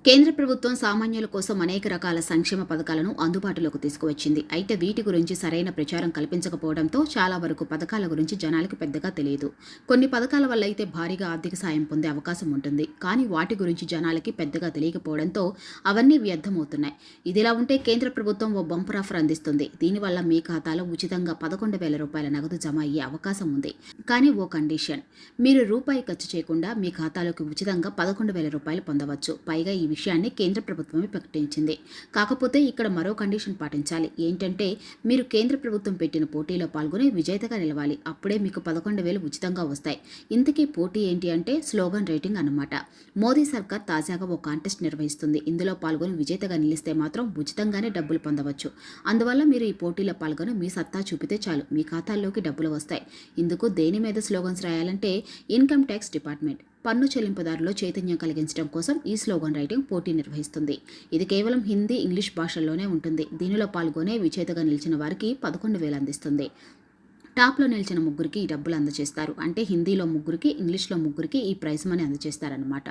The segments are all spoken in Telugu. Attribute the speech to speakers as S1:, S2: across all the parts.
S1: కేంద్ర ప్రభుత్వం సామాన్యుల కోసం అనేక రకాల సంక్షేమ పథకాలను అందుబాటులోకి తీసుకువచ్చింది. అయితే వీటి గురించి సరైన ప్రచారం కల్పించకపోవడంతో చాలా వరకు పథకాల గురించి జనాలకు పెద్దగా తెలియదు. కొన్ని పథకాల వల్ల అయితే భారీగా ఆర్థిక సాయం పొందే అవకాశం ఉంటుంది. కానీ వాటి గురించి జనాలకి పెద్దగా తెలియకపోవడంతో అవన్నీ వ్యర్థమవుతున్నాయి. ఇదిలా ఉంటే కేంద్ర ప్రభుత్వం ఓ బంపర్ ఆఫర్ అందిస్తుంది. దీనివల్ల మీ ఖాతాలో ఉచితంగా 11,000 రూపాయల నగదు జమ అయ్యే అవకాశం ఉంది. కానీ ఓ కండిషన్, మీరు రూపాయి ఖర్చు చేయకుండా మీ ఖాతాలోకి ఉచితంగా 11,000 రూపాయలు పొందవచ్చు. పైగా ఈ విషయాన్ని కేంద్ర ప్రభుత్వమే ప్రకటించింది. కాకపోతే ఇక్కడ మరో కండిషన్ పాటించాలి. ఏంటంటే మీరు కేంద్ర ప్రభుత్వం పెట్టిన పోటీలో పాల్గొని విజేతగా నిలవాలి. అప్పుడే మీకు 11,000 ఉచితంగా వస్తాయి. ఇంతకీ పోటీ ఏంటి అంటే స్లోగన్ రైటింగ్ అన్నమాట. మోదీ సర్కార్ తాజాగా ఓ కాంటెస్ట్ నిర్వహిస్తుంది. ఇందులో పాల్గొని విజేతగా నిలిస్తే మాత్రం ఉచితంగానే డబ్బులు పొందవచ్చు. అందువల్ల మీరు ఈ పోటీలో పాల్గొని మీ సత్తా చూపితే చాలు, మీ ఖాతాల్లోకి డబ్బులు వస్తాయి. ఇందుకు దేని మీద స్లోగన్స్ రాయాలంటే ఇన్కమ్ ట్యాక్స్ డిపార్ట్మెంట్ పన్ను చెల్లింపుదారులో చైతన్యం కలిగించడం కోసం ఈ స్లోగన్ రైటింగ్ పోటీ నిర్వహిస్తుంది. ఇది కేవలం హిందీ, ఇంగ్లీష్ భాషల్లోనే ఉంటుంది. దీనిలో పాల్గొనే విజేతగా నిలిచిన వారికి 11,000 అందిస్తుంది. టాప్లో నిలిచిన ముగ్గురికి ఈ డబ్బులు అందజేస్తారు. అంటే హిందీలో ముగ్గురికి, ఇంగ్లీష్లో ముగ్గురికి ఈ ప్రైజ్ మనీ అందజేస్తారన్నమాట.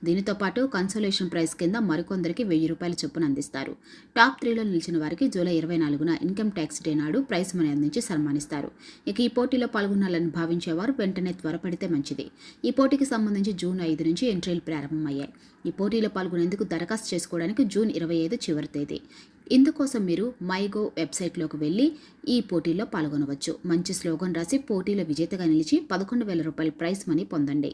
S1: దీనితో పాటు కన్సోలేషన్ ప్రైజ్ కింద మరికొందరికి 1,000 రూపాయల చొప్పున అందిస్తారు. టాప్ 3లో నిలిచిన వారికి జూలై 24న ఇన్కమ్ ట్యాక్స్ డే నాడు ప్రైజ్ మనీ అందించి సన్మానిస్తారు. ఇక ఈ పోటీలో పాల్గొనాలని భావించేవారు వెంటనే త్వరపడితే మంచిది. ఈ పోటీకి సంబంధించి జూన్ 5 నుంచి ఎంట్రీలు ప్రారంభమయ్యాయి. ఈ పోటీలో పాల్గొనేందుకు దరఖాస్తు చేసుకోవడానికి జూన్ 25 చివరి తేదీ. ఇందుకోసం మీరు మైగో వెబ్సైట్లోకి వెళ్ళి ఈ పోటీలో పాల్గొనవచ్చు. మంచి స్లోగన్ రాసి పోటీలో విజేతగా నిలిచి 11,000 రూపాయల ప్రైజ్ మనీ పొందండి.